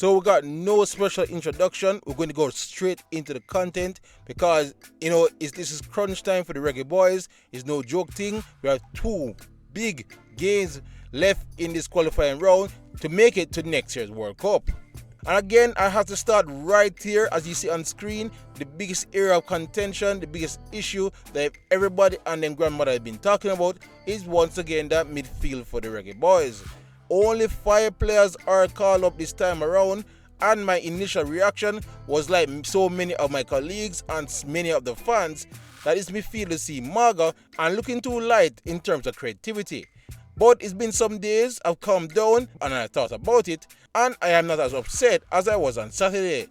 So we got no special introduction. We're going to go straight into the content because, this is crunch time for the Reggae Boyz. It's no joke thing. We have 2 big games left in this qualifying round to make it to next year's World Cup. And again, I have to start right here, as you see on screen. The biggest area of contention, the biggest issue that everybody and them grandmother have been talking about is once again that midfield for the Reggae Boyz. Only 5 players are called up this time around, and my initial reaction was like so many of my colleagues and many of the fans, that this midfield seem maga and looking too light in terms of creativity. But it's been some days, I've calmed down and I thought about it, and I am not as upset as I was on Saturday.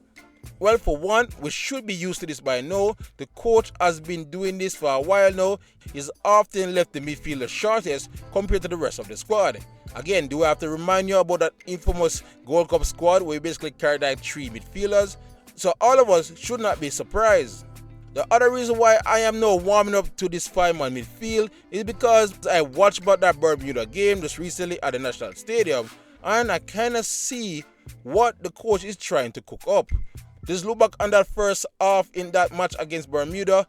Well, for one, we should be used to this by now. The coach has been doing this for a while now. He's often left the midfield the shortest compared to the rest of the squad. Again, do I have to remind you about that infamous World Cup squad where we basically carried out 3 midfielders? So all of us should not be surprised. The other reason why I am now warming up to this 5-man midfield is because I watched about that Bermuda game just recently at the National Stadium, and I kind of see what the coach is trying to cook up. Just look back on that first half in that match against Bermuda,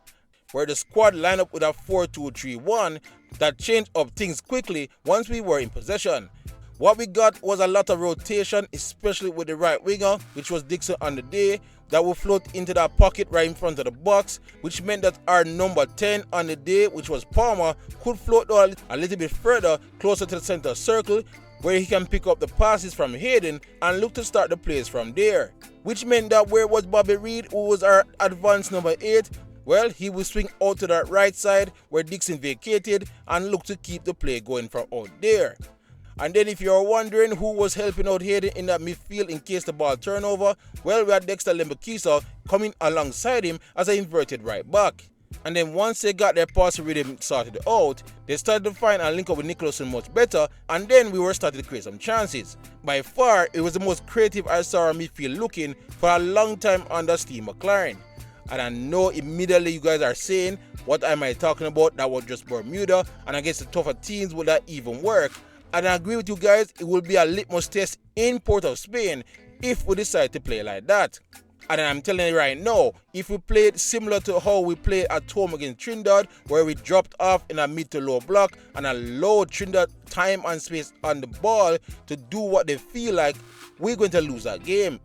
where the squad lined up with a 4-2-3-1 that changed up things quickly once we were in possession. What we got was a lot of rotation, especially with the right winger, which was Dixon on the day, that would float into that pocket right in front of the box, which meant that our number 10 on the day, which was Palmer, could float down a little bit further, closer to the center circle, where he can pick up the passes from Hayden and look to start the plays from there. Which meant that where was Bobby Reed, who was our advanced number 8, well, he would swing out to that right side where Dixon vacated and look to keep the play going from out there. And then if you're wondering who was helping out Hayden in that midfield in case the ball turnover, well, we had Dexter Lembekisa coming alongside him as an inverted right back. And then once they got their passing rhythm sorted out, they started to find and link up with Nicholson much better, and then we were starting to create some chances. By far, it was the most creative I saw our midfield looking for a long time under Steve McLaren. And I know immediately you guys are saying, what am I talking about? That was just Bermuda, and against the tougher teams will that even work? And I agree with you guys, it will be a litmus test in Port of Spain if we decide to play like that. And I'm telling you right now, if we played similar to how we played at home against Trinidad, where we dropped off in a mid to low block and allowed Trinidad time and space on the ball to do what they feel like, we're going to lose that game.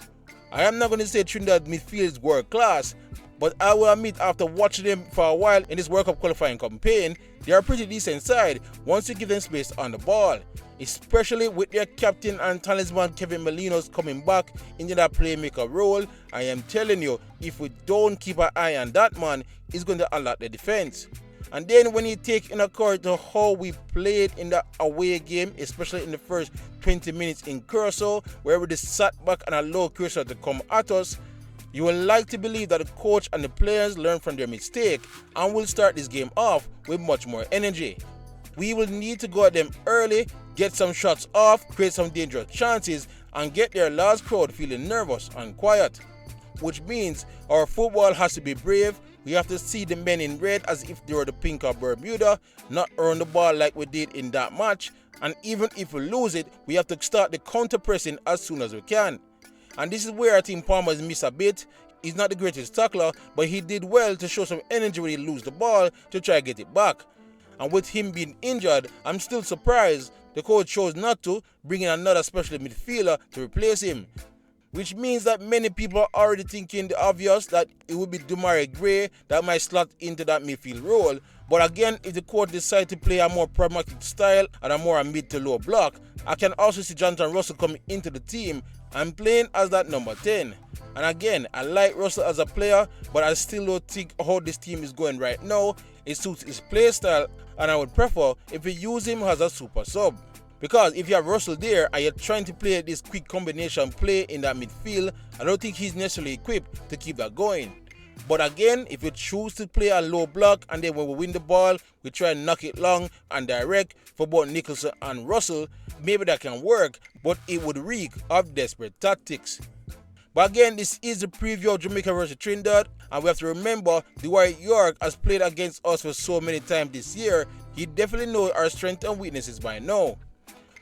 I am not going to say Trinidad midfield is world class, but I will admit after watching them for a while in this World Cup qualifying campaign, they are a pretty decent side once you give them space on the ball. Especially with their captain and talisman Kevin Molinos coming back into that playmaker role. I am telling you, if we don't keep an eye on that man, he's going to unlock the defense. And then when you take in account to how we played in the away game, especially in the first 20 minutes in Curacao, where we just sat back and allowed Curacao to come at us, you will like to believe that the coach and the players learn from their mistake and will start this game off with much more energy. We will need to go at them early, get some shots off, create some dangerous chances, and get their large crowd feeling nervous and quiet. Which means our football has to be brave. We have to see the men in red as if they were the pink of Bermuda, not earn the ball like we did in that match. And even if we lose it, we have to start the counter pressing as soon as we can. And this is where I think Palmer has missed a bit. He's not the greatest tackler, but he did well to show some energy when he lose the ball to try to get it back. And with him being injured, I'm still surprised the coach chose not to bring in another special midfielder to replace him. Which means that many people are already thinking the obvious, that it would be Dumare Gray that might slot into that midfield role. But again, if the coach decides to play a more pragmatic style and a more mid to low block, I can also see Jonathan Russell coming into the team and playing as that number 10. And again, I like Russell as a player, but I still don't think how this team is going right now, it suits his play style, and I would prefer if we use him as a super sub. Because if you have Russell there and you're trying to play this quick combination play in that midfield, I don't think he's necessarily equipped to keep that going. But again, if you choose to play a low block and then when we win the ball, we try and knock it long and direct for both Nicholson and Russell, maybe that can work, but it would reek of desperate tactics. But again, this is the preview of Jamaica versus Trinidad, and we have to remember Dwight York has played against us for so many times this year, he definitely knows our strengths and weaknesses by now.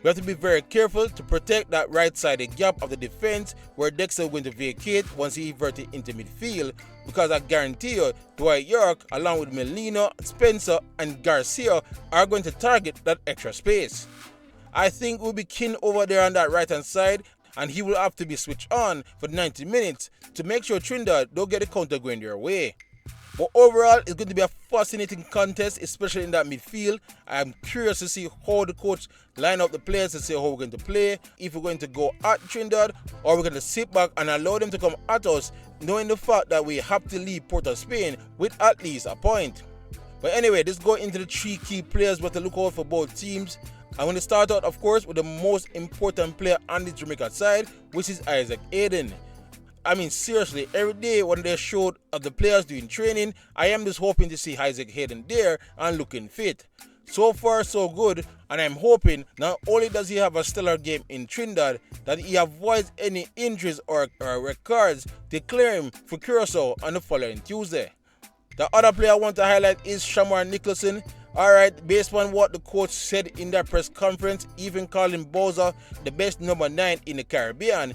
We have to be very careful to protect that right-sided gap of the defense where Dexter is going to vacate once he inverted into midfield, because I guarantee you Dwight York along with Melino, Spencer and Garcia are going to target that extra space. I think we'll be keen over there on that right-hand side, and he will have to be switched on for 90 minutes to make sure Trinidad don't get the counter going their way. But overall, it's going to be a fascinating contest, especially in that midfield. I'm curious to see how the coach line up the players to see how we're going to play, if we're going to go at Trinidad or we're going to sit back and allow them to come at us, knowing the fact that we have to leave Port of Spain with at least a point. But anyway, let's go into the 3 key players we have to look out for both teams. I'm going to start out, of course, with the most important player on the Jamaica side, which is Isaac Hayden. I mean, seriously, every day when they showed of the players doing training, I am just hoping to see Isaac Hayden there and looking fit. So far, so good, and I'm hoping not only does he have a stellar game in Trinidad, that he avoids any injuries or records to clear him for Curacao on the following Tuesday. The other player I want to highlight is Shamar Nicholson. Alright, based on what the coach said in that press conference, even calling Bowser the best number 9 in the Caribbean,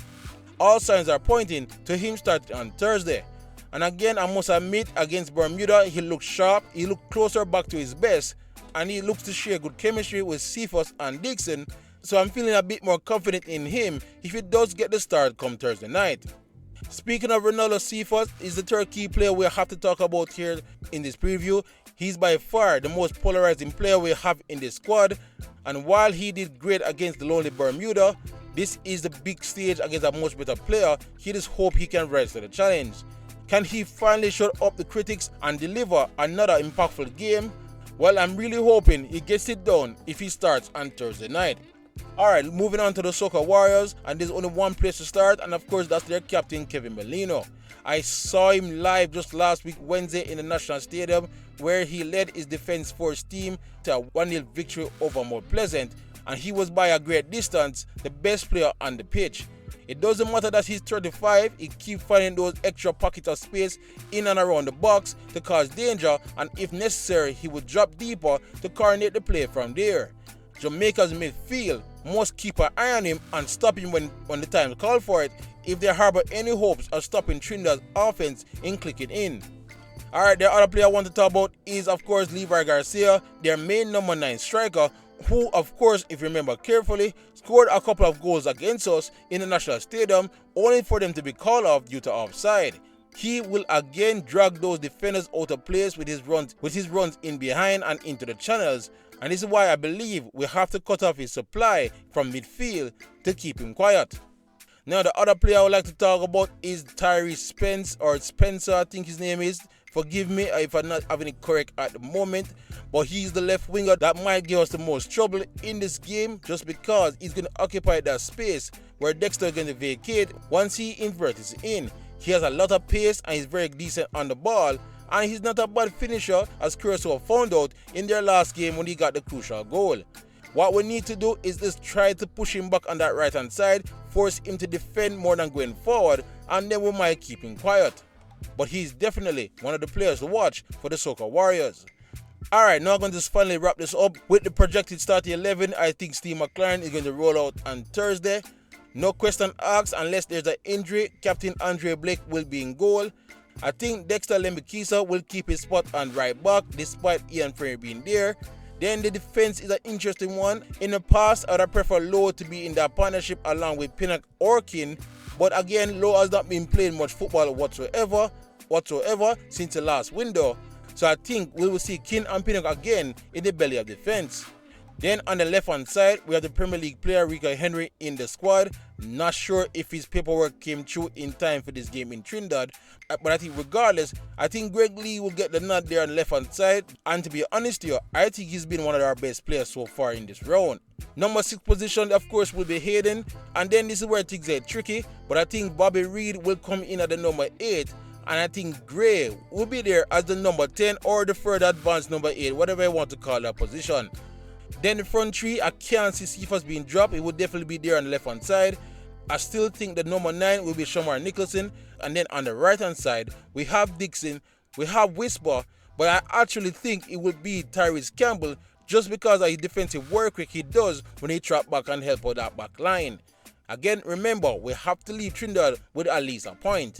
all signs are pointing to him starting on Thursday. And again, I must admit, against Bermuda, he looked sharp, he looked closer back to his best, and he looks to share good chemistry with Cephas and Dixon, so I'm feeling a bit more confident in him if he does get the start come Thursday night. Speaking of Ronaldo, Cephas is the third key player we have to talk about here in this preview. He's by far the most polarizing player we have in this squad, and while he did great against the lonely Bermuda, this is the big stage against a much better player. He just hope he can rise to the challenge. Can he finally shut up the critics and deliver another impactful game? Well, I'm really hoping he gets it done if he starts on Thursday night. Alright, moving on to the Soca Warriors, and there's only one place to start, and of course that's their captain Kevin Melino. I saw him live just last week Wednesday in the National Stadium, where he led his Defence Force team to a 1-0 victory over Mount Pleasant, and he was by a great distance the best player on the pitch. It doesn't matter that he's 35, he keeps finding those extra pockets of space in and around the box to cause danger, and if necessary he would drop deeper to coordinate the play from there. Jamaica's midfield must keep an eye on him and stop him when the time calls for it if they harbor any hopes of stopping Trinidad's offense in clicking in. Alright, the other player I want to talk about is of course Levi Garcia, their main number 9 striker, who of course, if you remember carefully, scored a couple of goals against us in the National Stadium only for them to be called off due to offside. He will again drag those defenders out of place with his runs in behind and into the channels, and this is why I believe we have to cut off his supply from midfield to keep him quiet. Now the other player I would like to talk about is Tyrese Spencer, I think his name is. Forgive me if I'm not having it correct at the moment, but he's the left winger that might give us the most trouble in this game, just because he's going to occupy that space where Dexter is going to vacate once he inverts in. He has a lot of pace and he's very decent on the ball, and he's not a bad finisher, as Curacao found out in their last game when he got the crucial goal. What we need to do is just try to push him back on that right hand side, force him to defend more than going forward, and then we might keep him quiet. But he's definitely one of the players to watch for the Soca Warriors. Alright, now I'm going to just finally wrap this up with the projected starting 11. I think Steve McLaren is going to roll out on Thursday. No question asked, unless there's an injury, Captain Andre Blake will be in goal. I think Dexter Lembikisa will keep his spot on right back despite Ian Ferry being there. Then the defense is an interesting one. In the past, I would have preferred Lowe to be in that partnership along with Pinnock or King. But again, Lowe has not been playing much football whatsoever since the last window. So I think we will see King and Pinnock again in the belly of defense. Then on the left hand side, we have the Premier League player Rico Henry in the squad. Not sure if his paperwork came through in time for this game in Trinidad, but I think regardless, I think Greg Lee will get the nod there on the left hand side. And to be honest here, I think he's been one of our best players so far in this round. Number 6 position, of course, will be Hayden, and then this is where things get tricky, but I think Bobby Reid will come in at the number 8, and I think Gray will be there as the number 10 or the further advanced number 8, whatever you want to call that position. Then the front 3, I can't see Cephas being dropped. It will definitely be there on the left hand side. I still think the number 9 will be Shamar Nicholson, and then on the right hand side, we have Dixon, we have Whisper, but I actually think it will be Tyrese Campbell just because of his defensive work rate he does when he trap back and help out that back line. Again, remember, we have to leave Trinidad with at least a point.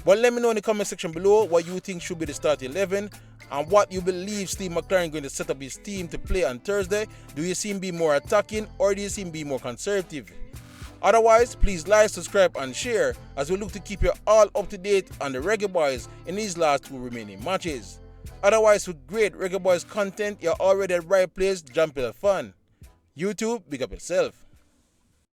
But let me know in the comment section below what you think should be the start 11 and what you believe Steve McLaren going to set up his team to play on Thursday. Do you see him be more attacking or do you see him be more conservative? Otherwise, please like, subscribe and share as we look to keep you all up to date on the Reggae Boyz in these last 2 remaining matches. Otherwise, with great Reggae Boyz content, you're already at the right place, jump in the fun. YouTube, big up yourself.